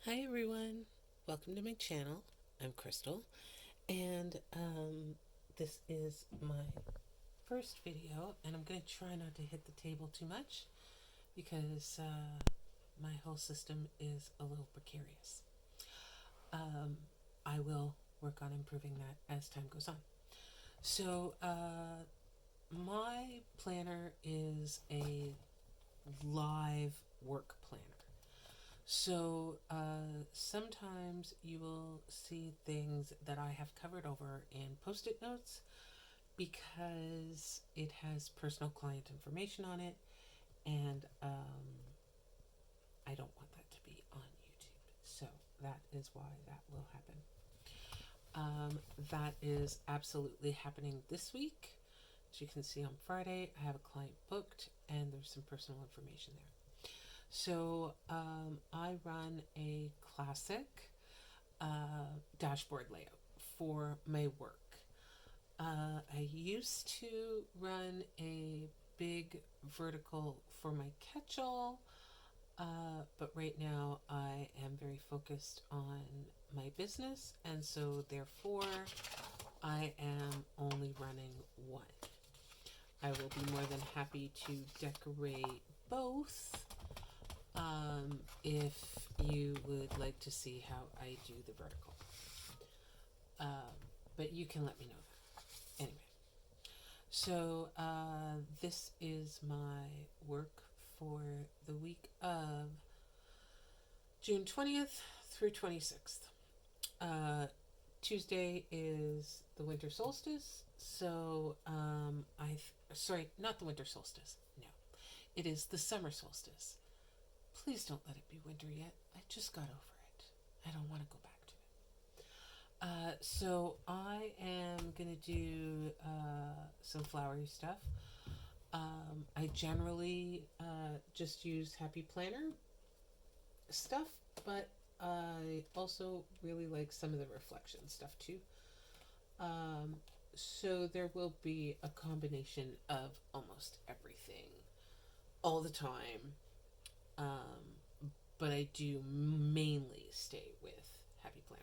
Hi everyone, welcome to my channel. I'm Crystal, and this is my first video, and I'm going to try not to hit the table too much because my whole system is a little precarious. Um, I will work on improving that as time goes on. So, my planner is a live work planner. So sometimes you will see things that I have covered over in post it notes because it has personal client information on it, and I don't want that to be on YouTube. So that is why that will happen. That is absolutely happening this week. As you can see on Friday, I have a client booked, and there's some personal information there. So I run a classic dashboard layout for my work. I used to run a big vertical for my catch-all, but right now I am very focused on my business, and so therefore I am only running one. I will be more than happy to decorate both if you would like to see how I do the vertical. Um, but you can let me know that. Anyway, so this is my work for the week of June 20th through 26th. Uh, Tuesday is the winter solstice, so sorry, not the winter solstice. No, it is the summer solstice. Please don't let it be winter yet. I just got over it. I don't want to go back to it. So I am gonna do some flowery stuff. I generally just use Happy Planner stuff, but I also really like some of the reflection stuff too. Um, so there will be a combination of almost everything all the time. But I do mainly stay with Happy Planner.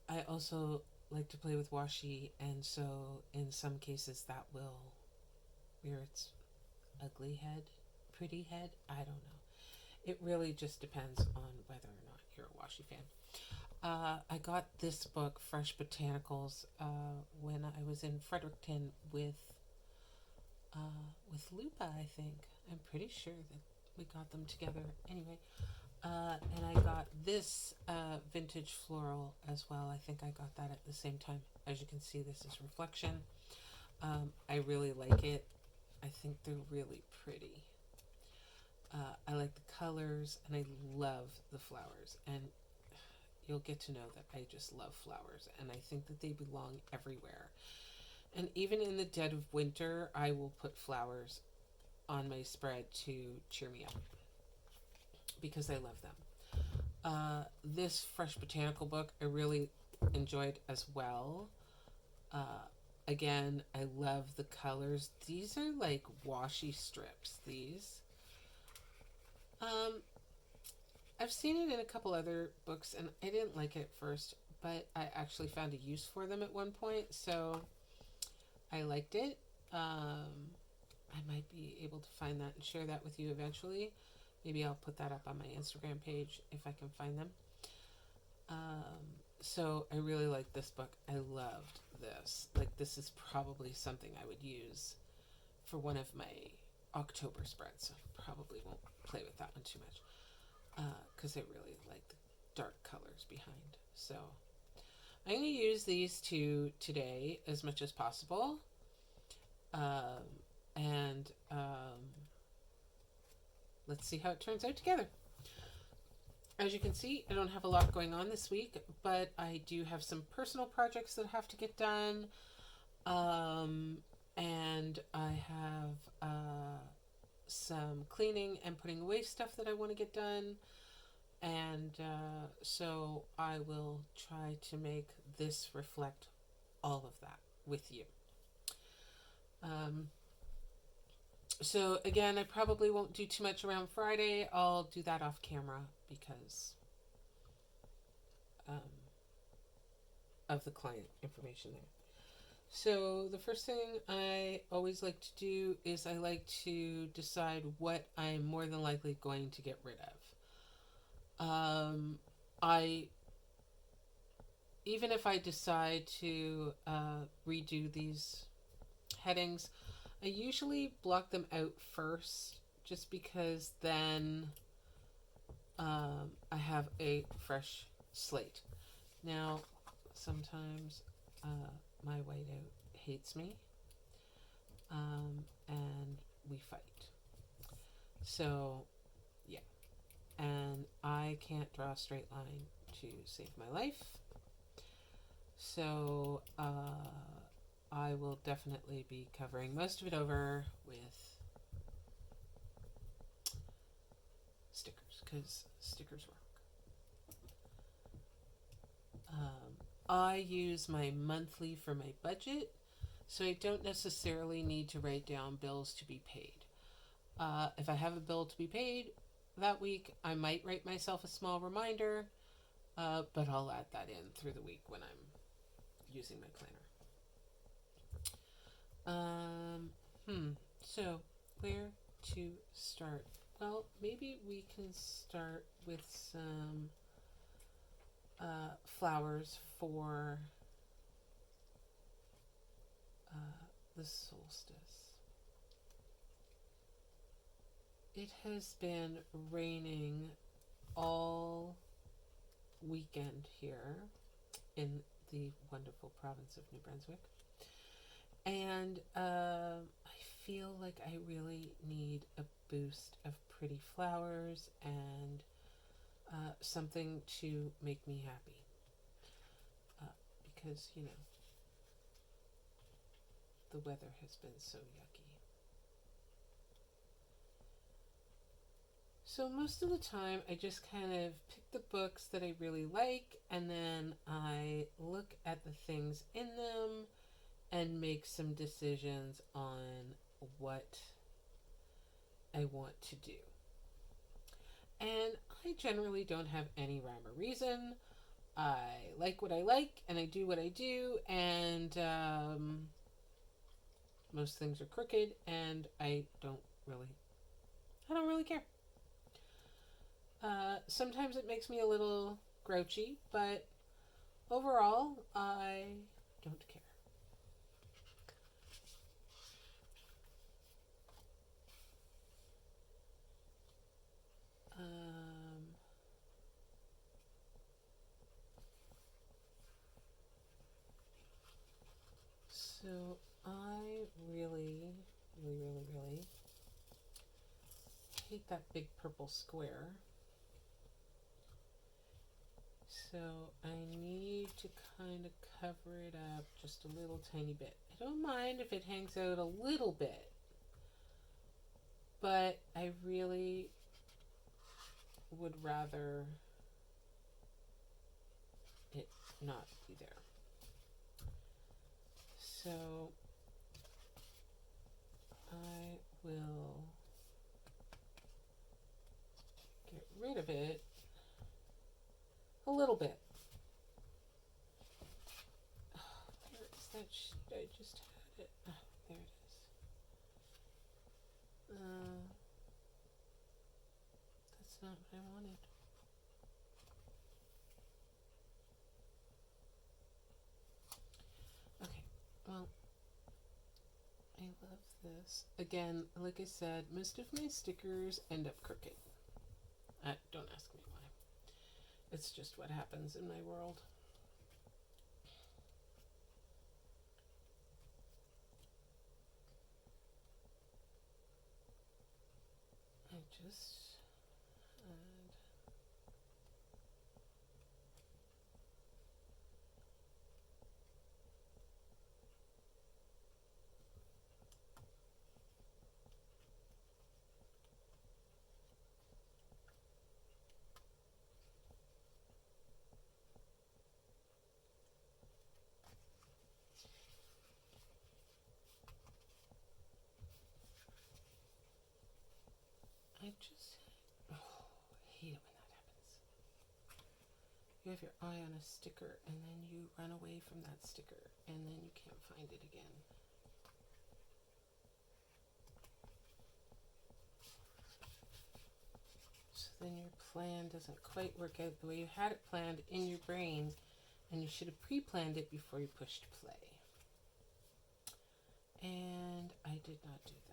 I also like to play with washi, and so in some cases that will rear its ugly head, pretty head. I don't know. It really just depends on whether or not you're a washi fan. I got this book, Fresh Botanicals, when I was in Fredericton with Lupa. I think I'm pretty sure that we got them together. Anyway, and I got this vintage floral as well. I think I got that at the same time. As you can see, this is Reflection. I really like it. I think they're really pretty. I like the colors, and I love the flowers. And you'll get to know that I just love flowers, and I think that they belong everywhere. And even in the dead of winter, I will put flowers on my spread to cheer me up because I love them. This Fresh Botanical book I really enjoyed as well. Uh, Again, I love the colors. These are like washi strips. These. Um, I've seen it in a couple other books, and I didn't like it at first, but I actually found a use for them at one point, so I liked it. I might be able to find that and share that with you eventually. Maybe I'll put that up on my Instagram page if I can find them. So I really like this book. I loved this. Like, this is probably something I would use for one of my October spreads. I probably won't play with that one too much because I really like the dark colors behind. So I'm going to use these two today as much as possible. Um, and let's see how it turns out together. As you can see, I don't have a lot going on this week, but I do have some personal projects that have to get done. Um, and I have some cleaning and putting away stuff that I want to get done. And so I will try to make this reflect all of that with you. Um, So again, I probably won't do too much around Friday. I'll do that off camera because um, of the client information there. So the first thing I always like to do is I like to decide what I'm more than likely going to get rid of. I Even if I decide to redo these headings, I usually block them out first, just because then I have a fresh slate. Now, sometimes my whiteout hates me, and we fight. So, yeah. And I can't draw a straight line to save my life. So, I will definitely be covering most of it over with stickers, because stickers work. I use my monthly for my budget, so I don't necessarily need to write down bills to be paid. If I have a bill to be paid that week, I might write myself a small reminder, but I'll add that in through the week when I'm using my planner. So where to start? Well, maybe we can start with some flowers for the solstice. It has been raining all weekend here in the wonderful province of New Brunswick. And I feel like I really need a boost of pretty flowers and something to make me happy. Because, the weather has been so yucky. So most of the time, I just kind of pick the books that I really like, and then I look at the things in them and make some decisions on what I want to do. And I generally don't have any rhyme or reason. I like what I like, and I do what I do, and most things are crooked, and I don't really care. Sometimes it makes me a little grouchy, but overall, I don't care. Um, so I really hate that big purple square. So I need to kind of cover it up just a little tiny bit. I don't mind if it hangs out a little bit, but I really would rather it not be there. So I will get rid of it a little bit. Oh, where is that sheet? I just had it. Oh, there it is. That's not what I wanted. Okay, well, I love this. Again, like I said, most of my stickers end up crooked. Don't ask me why. It's just what happens in my world. I just add just, oh, I hate it when that happens. You have your eye on a sticker and then you run away from that sticker and then you can't find it again. So then your plan doesn't quite work out the way you had it planned in your brain, and you should have pre-planned it before you pushed play. And I did not do that.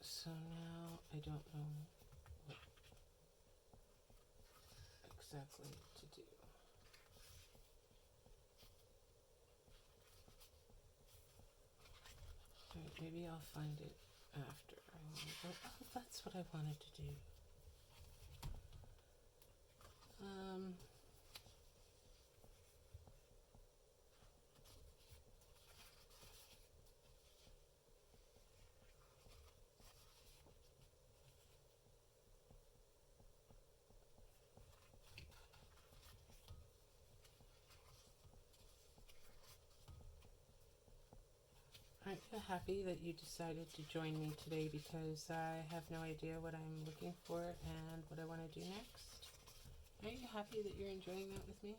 So now I don't know what exactly to do. Alright, maybe I'll find it after. Oh, that's what I wanted to do. Aren't you happy that you decided to join me today, because I have no idea what I'm looking for and what I want to do next? Are you happy that you're enjoying that with me?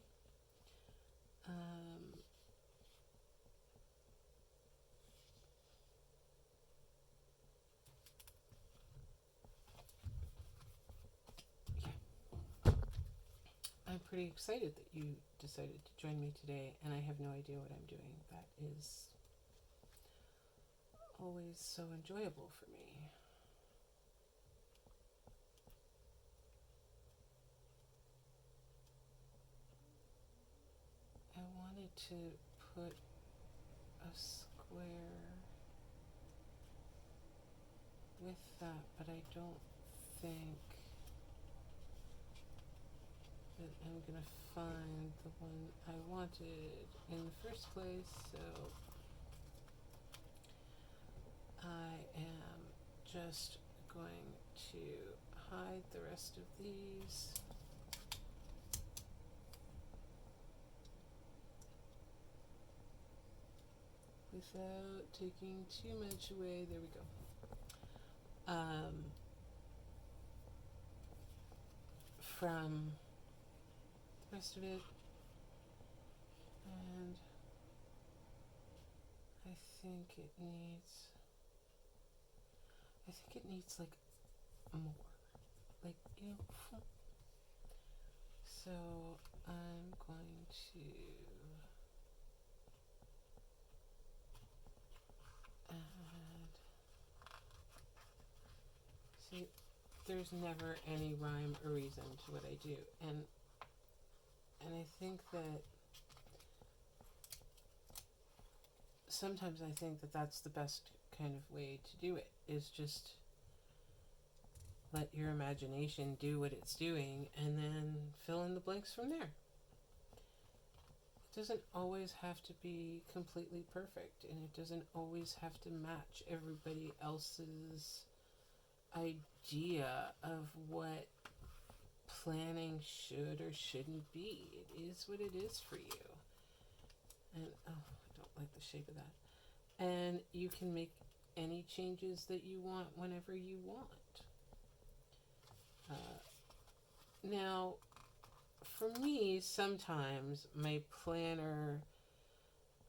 Yeah. I'm pretty excited that you decided to join me today, and I have no idea what I'm doing. That is always so enjoyable for me. I wanted to put a square with that, but I don't think that I'm gonna find the one I wanted in the first place, so I am just going to hide the rest of these. Without taking too much away. There we go. From the rest of it, and I think it needs like more, like, you know. So I'm going to add, see, there's never any rhyme or reason to what I do, and I think that sometimes I think that that's the best kind of way to do it, is just let your imagination do what it's doing and then fill in the blanks from there. It doesn't always have to be completely perfect, and it doesn't always have to match everybody else's idea of what planning should or shouldn't be. It is what it is for you. And oh, I don't like the shape of that. And you can make any changes that you want whenever you want. Now, for me, sometimes my planner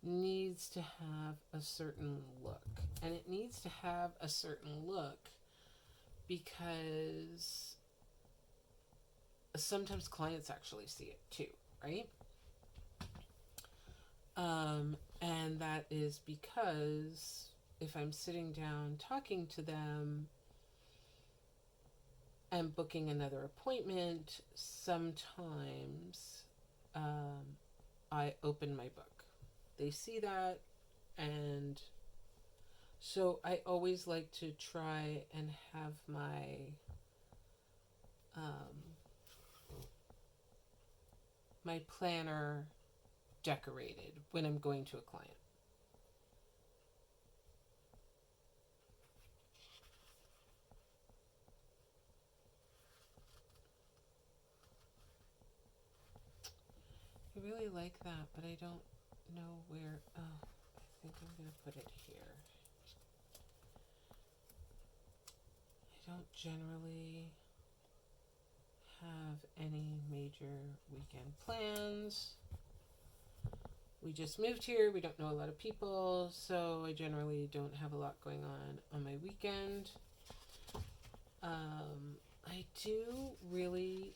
needs to have a certain look. And it needs to have a certain look because sometimes clients actually see it too, right? And that is because if I'm sitting down talking to them and booking another appointment, sometimes I open my book. They see that, and so I always like to try and have my my planner decorated when I'm going to a client. I really like that, but I don't know where. Oh, I think I'm going to put it here. I don't generally have any major weekend plans. We just moved here. We don't know a lot of people, so I generally don't have a lot going on my weekend. I do really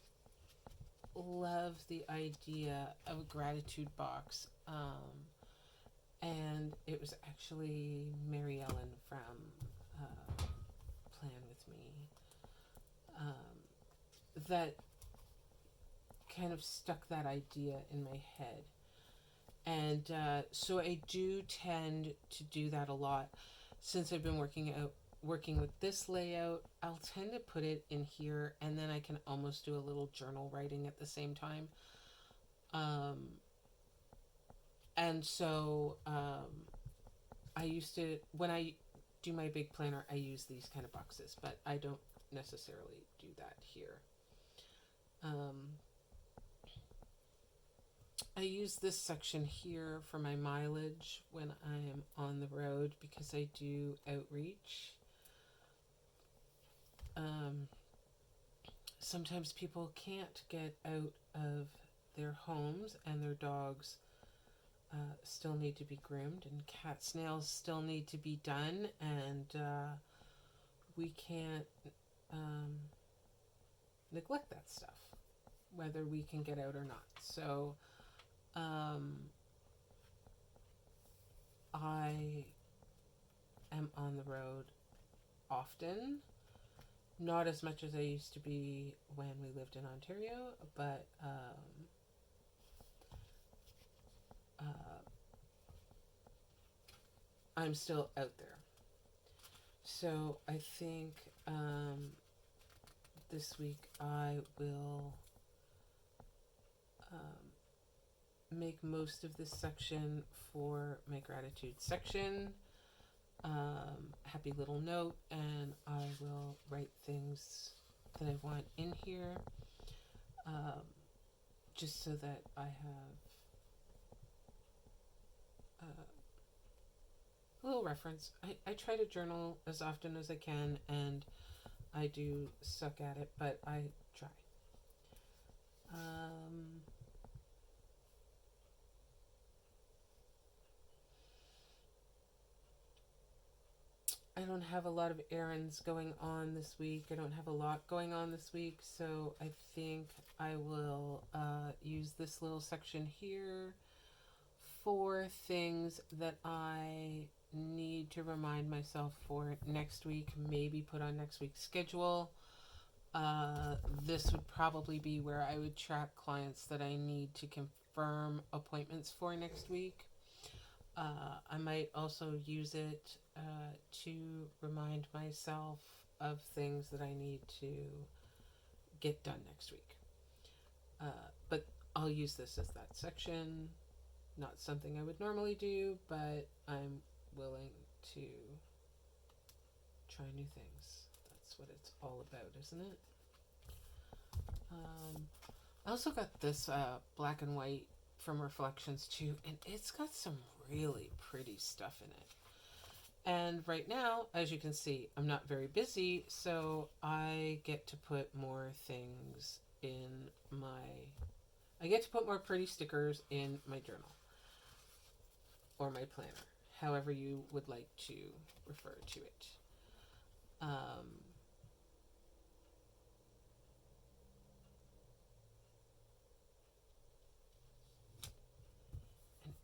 love the idea of a gratitude box. And it was actually Mary Ellen from Plan With Me that kind of stuck that idea in my head. And so I do tend to do that a lot. Since I've been working with this layout, I'll tend to put it in here, and then I can almost do a little journal writing at the same time. And so I used to, when I do my big planner, I use these kind of boxes, but I don't necessarily do that here. I use this section here for my mileage when I am on the road because I do outreach. Sometimes people can't get out of their homes and their dogs still need to be groomed, and cats' nails still need to be done, and we can't neglect that stuff, whether we can get out or not. So I am on the road often, not as much as I used to be when we lived in Ontario, but I'm still out there. So I think this week I will make most of this section for my gratitude section. Happy little note, and I will write things that I want in here, just so that I have a little reference. I try to journal as often as I can, and I do suck at it, but I try. I don't have a lot of errands going on this week. I don't have a lot going on this week, so I think I will use this little section here for things that I need to remind myself for next week, maybe put on next week's schedule. This would probably be where I would track clients that I need to confirm appointments for next week. I might also use it to remind myself of things that I need to get done next week. But I'll use this as that section. Not something I would normally do, but I'm willing to try new things. That's what it's all about, isn't it? I also got this black and white from Reflections too, and it's got some really pretty stuff in it. And right now, as you can see, I'm not very busy, so I get to put more things in I get to put more pretty stickers in my journal or my planner, however you would like to refer to it.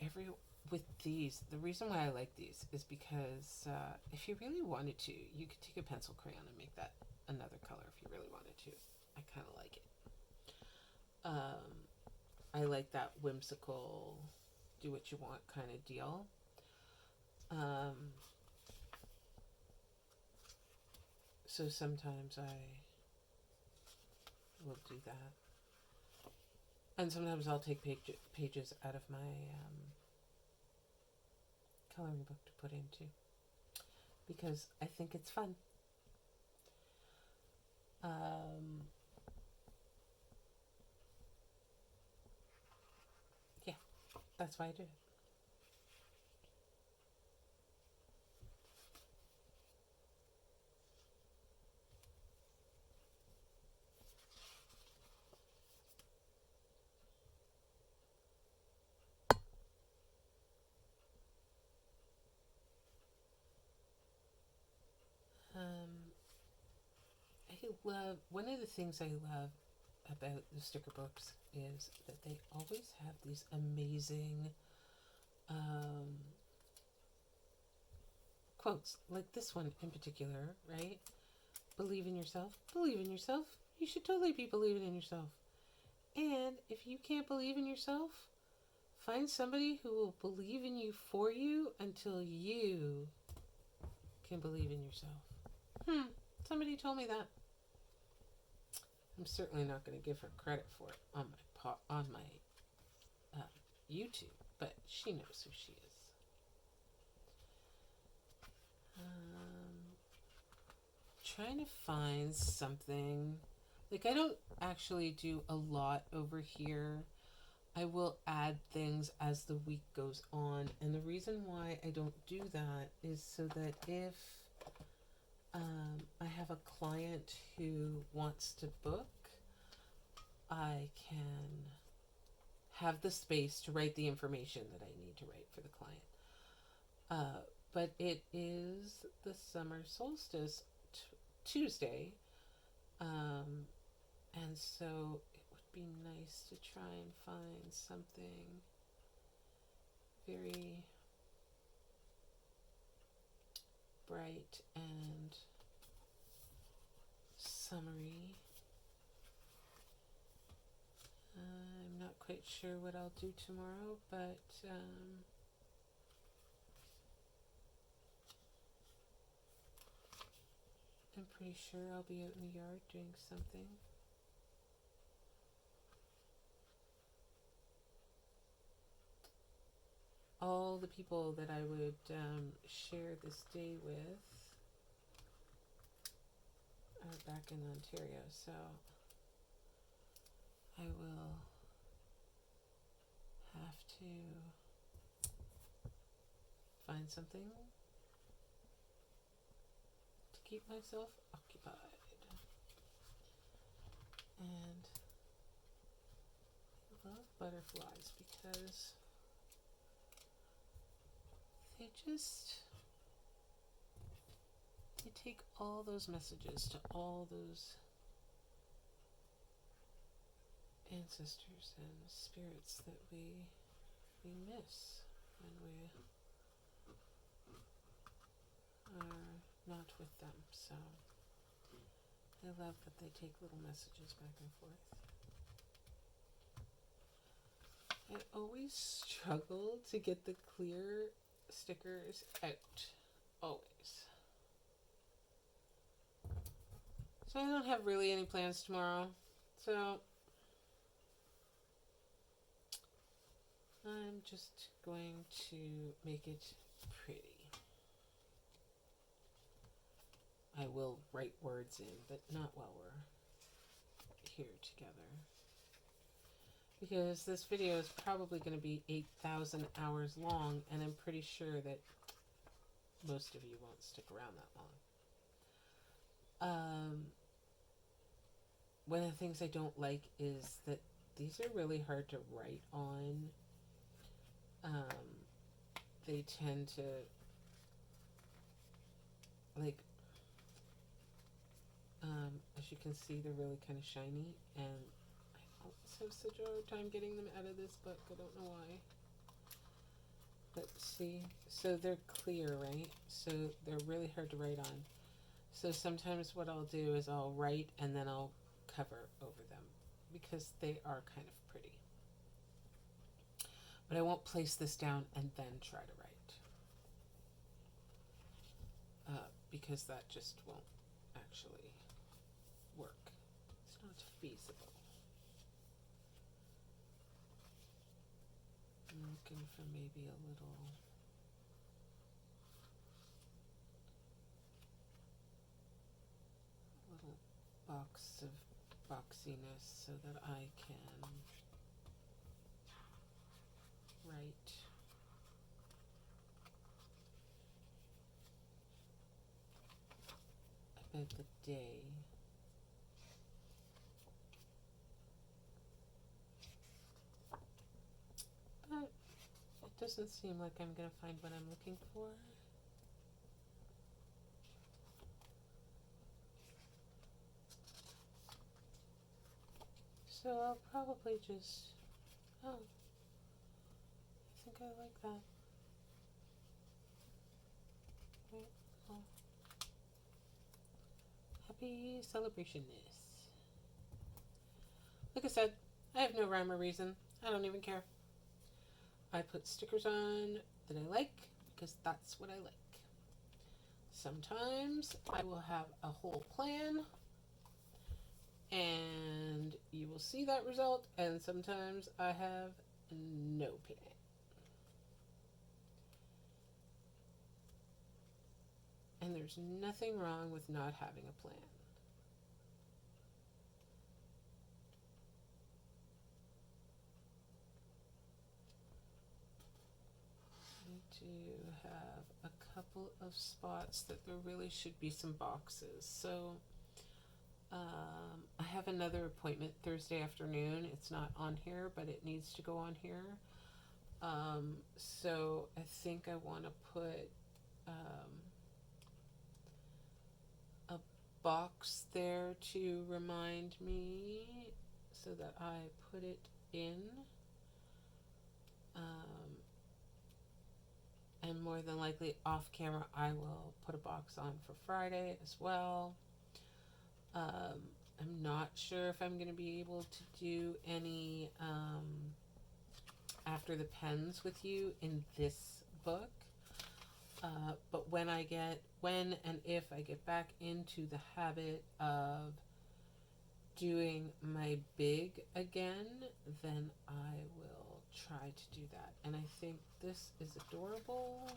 And with these, the reason why I like these is because if you really wanted to, you could take a pencil crayon and make that another color if you really wanted to. I kind of like it. I like that whimsical, do what you want kind of deal. So sometimes I will do that. And sometimes I'll take pages out of my coloring book to put into, because I think it's fun. That's why I did it. I love one of the things I love about the sticker books is that they always have these amazing um, quotes, like this one in particular, right? Believe in yourself. Believe in yourself. You should totally be believing in yourself. And if you can't believe in yourself, find somebody who will believe in you for you until you can believe in yourself. Somebody told me that. I'm certainly not going to give her credit for it on my YouTube, but she knows who she is. Trying to find something. Like, I don't actually do a lot over here. I will add things as the week goes on, and the reason why I don't do that is so that if I have a client who wants to book, I can have the space to write the information that I need to write for the client. But it is the summer solstice Tuesday, and so it would be nice to try and find something very bright and summery. I'm not quite sure what I'll do tomorrow, but I'm pretty sure I'll be out in the yard doing something. All the people that I would share this day with are back in Ontario, so I will have to find something to keep myself occupied. And I love butterflies because they take all those messages to all those ancestors and spirits that we miss when we are not with them. So I love that they take little messages back and forth. I always struggle to get the clear stickers out. Always. So I don't have really any plans tomorrow. So I'm just going to make it pretty. I will write words in, but not while we're here together. Because this video is probably going to be 8,000 hours long, and I'm pretty sure that most of you won't stick around that long. One of the things I don't like is that these are really hard to write on. They tend to, like, as you can see, they're really kind of shiny, and I always have such a hard time getting them out of this book. I don't know why. But see, so they're clear, right? So they're really hard to write on. So sometimes what I'll do is I'll write and then I'll cover over them because they are kind of pretty. But I won't place this down and then try to write. Because that just won't actually work. It's not feasible. I'm looking for maybe a little box of boxiness so that I can write of the day. But it doesn't seem like I'm going to find what I'm looking for. So I'll probably just, oh, I think I like that. Right, well, happy celebration-ness. Like I said, I have no rhyme or reason. I don't even care. I put stickers on that I like because that's what I like. Sometimes I will have a whole plan and you will see that result, and sometimes I have no plan. And there's nothing wrong with not having a plan. I do have a couple of spots that there really should be some boxes. So I have another appointment Thursday afternoon. It's not on here, but it needs to go on here. So I think I want to put a box there to remind me so that I put it in. And more than likely off camera, I will put a box on for Friday as well. I'm not sure if I'm going to be able to do any After the Pens with you in this book. But when and if I get back into the habit of doing my big again, then I will try to do that. And I think this is adorable.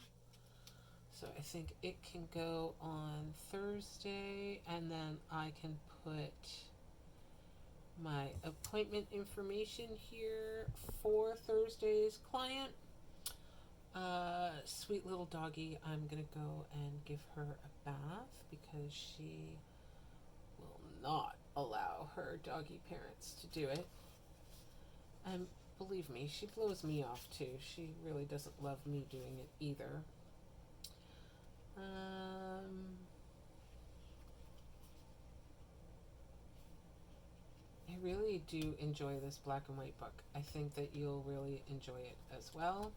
So I think it can go on Thursday, and then I can put my appointment information here for Thursday's client. Sweet little doggy, I'm gonna go and give her a bath because she will not allow her doggy parents to do it. And believe me, she blows me off too. She really doesn't love me doing it either. I really do enjoy this black and white book. I think that you'll really enjoy it as well.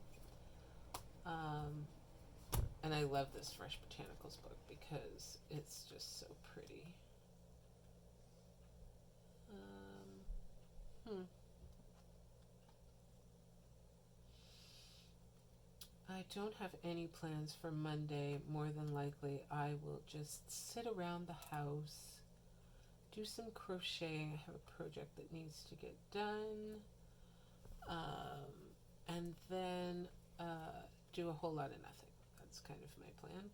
And I love this Fresh Botanicals book because it's just so pretty. I don't have any plans for Monday. More than likely, I will just sit around the house, do some crocheting. I have a project that needs to get done. And then do a whole lot of nothing. That's kind of my plan.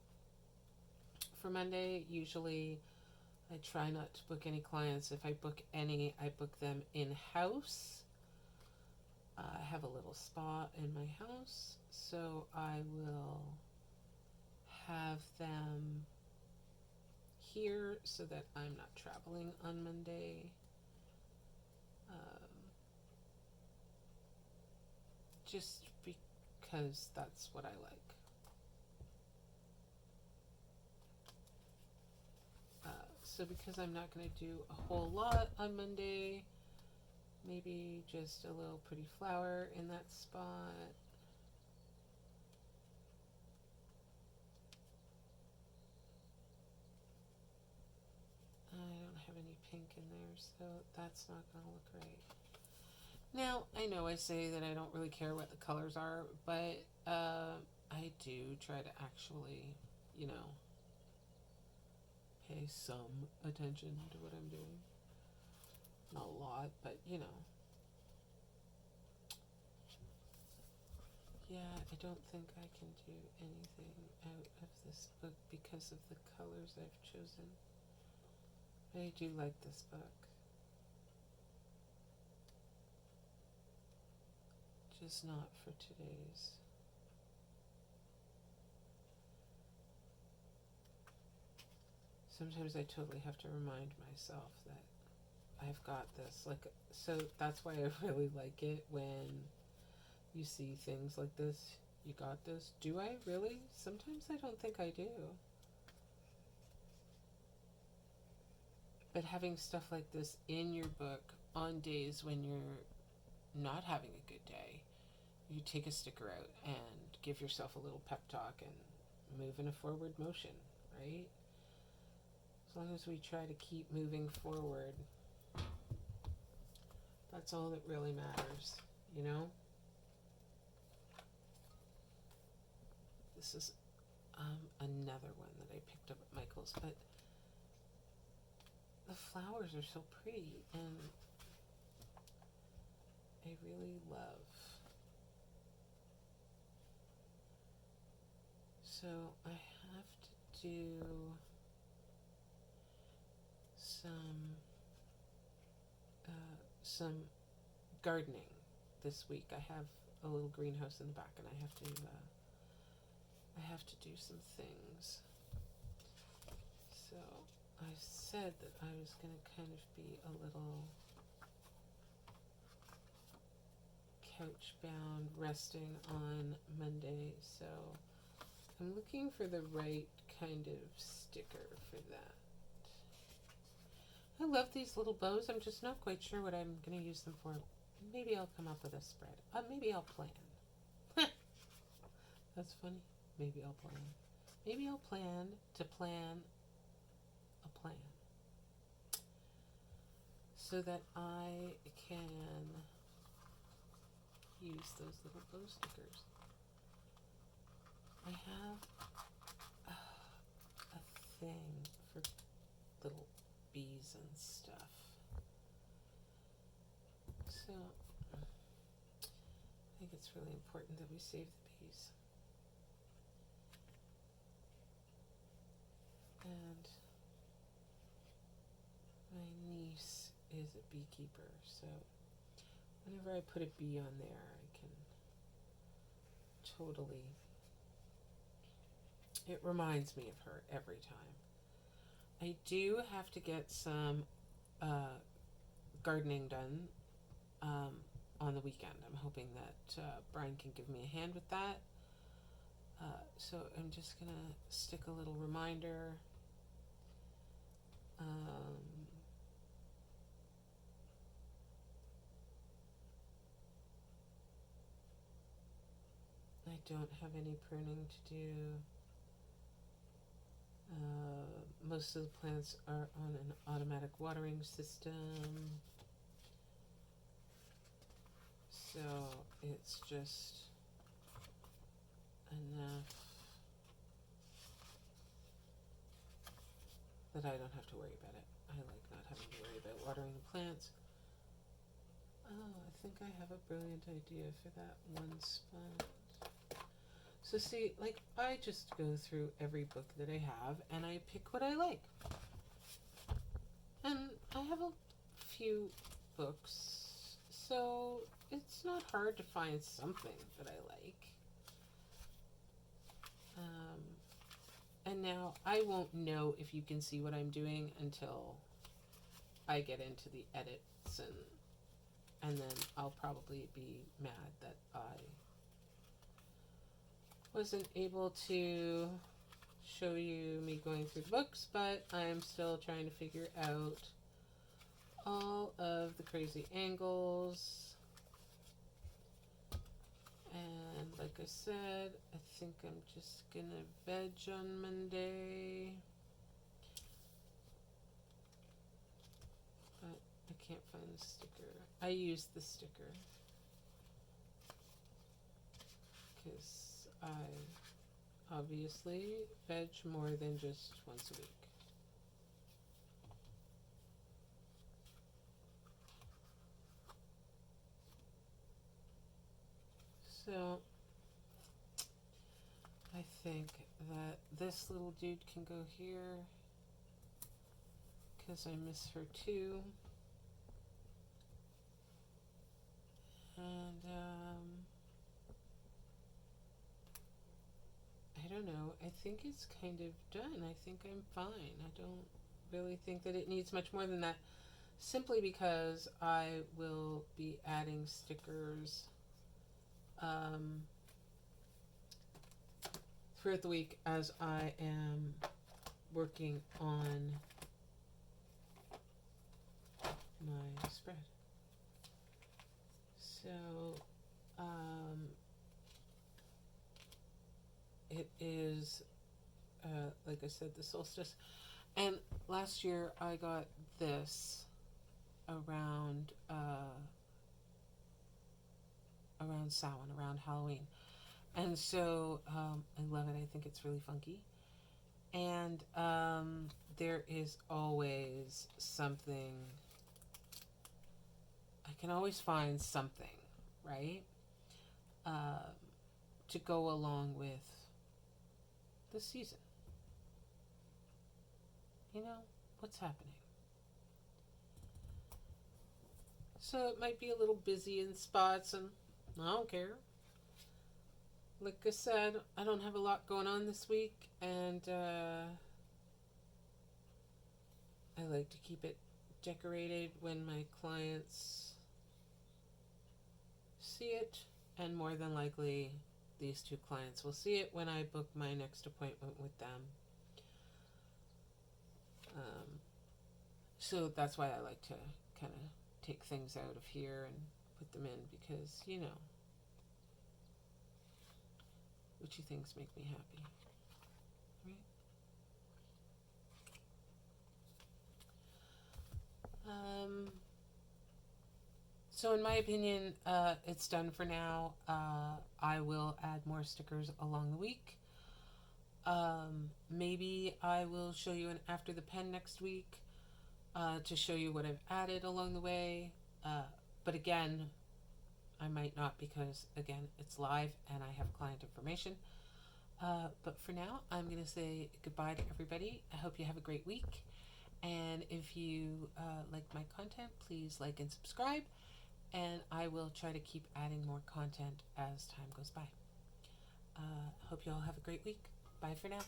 For Monday, usually I try not to book any clients. If I book any, I book them in-house. I have a little spa in my house, so I will have them here so that I'm not traveling on Monday. Just because that's what I like. So because I'm not going to do a whole lot on Monday, maybe just a little pretty flower in that spot. I don't have any pink in there, so that's not going to look right. Now, I know I say that I don't really care what the colors are, but I do try to actually, pay some attention to what I'm doing. Not a lot, but Yeah, I don't think I can do anything out of this book because of the colors I've chosen. I do like this book. Just not for today's. sometimes I totally have to remind myself that I've got this. Like, so that's why I really like it when you see things like this. You got this. Do I really? Sometimes I don't think I do. But having stuff like this in your book on days when you're not having a good day, you take a sticker out and give yourself a little pep talk and move in a forward motion, right? As long as we try to keep moving forward, that's all that really matters, you know? This is another one that I picked up at Michael's, but the flowers are so pretty, and I really love. So I have to do some gardening this week. I have a little greenhouse in the back, and I have to do some things. So I said that I was going to kind of be a little couch bound, resting on Monday. So I'm looking for the right kind of sticker for that. I love these little bows. I'm just not quite sure what I'm going to use them for. Maybe I'll come up with a spread. Maybe I'll plan. That's funny. Maybe I'll plan. Maybe I'll plan to plan a plan so that I can use those little bow stickers. I have a thing for little bees and stuff. So I think it's really important that we save the bees. And my niece is a beekeeper, so whenever I put a bee on there, I can totally, it reminds me of her every time. I do have to get some gardening done on the weekend. I'm hoping that Brian can give me a hand with that. So I'm just going to stick a little reminder. I don't have any pruning to do. Most of the plants are on an automatic watering system. So it's just enough that I don't have to worry about it. I like not having to worry about watering the plants. Oh, I think I have a brilliant idea for that one spot. So see, like, I just go through every book that I have and I pick what I like. And I have a few books, so it's not hard to find something that I like. And now I won't know if you can see what I'm doing until I get into the edits, and then I'll probably be mad that I wasn't able to show you me going through the books, but I'm still trying to figure out all of the crazy angles. And like I said, I think I'm just gonna veg on Monday. But I can't find the sticker. I used the sticker because I obviously veg more than just once a week. So I think that this little dude can go here because I miss her too. And I don't know. I think it's kind of done. I think I'm fine. I don't really think that it needs much more than that. Simply because I will be adding stickers um, throughout the week as I am working on my spread. So, it is, like I said, the solstice. And last year I got this around, around Samhain, around Halloween. And so, I love it. I think it's really funky. And, there is always something, I can always find something, right? Um, to go along with the season. You know, what's happening? So it might be a little busy in spots, and I don't care. Like I said, I don't have a lot going on this week, and I like to keep it decorated when my clients see it, and more than likely, these two clients will see it when I book my next appointment with them. So that's why I like to kind of take things out of here and put them in, because, you know, witchy things make me happy, right? So in my opinion, it's done for now. I will add more stickers along the week. Maybe I will show you an after the pen next week, to show you what I've added along the way. But again, I might not, because again, it's live and I have client information. But for now, I'm going to say goodbye to everybody. I hope you have a great week. And if you like my content, please like and subscribe. And I will try to keep adding more content as time goes by. Hope you all have a great week. Bye for now.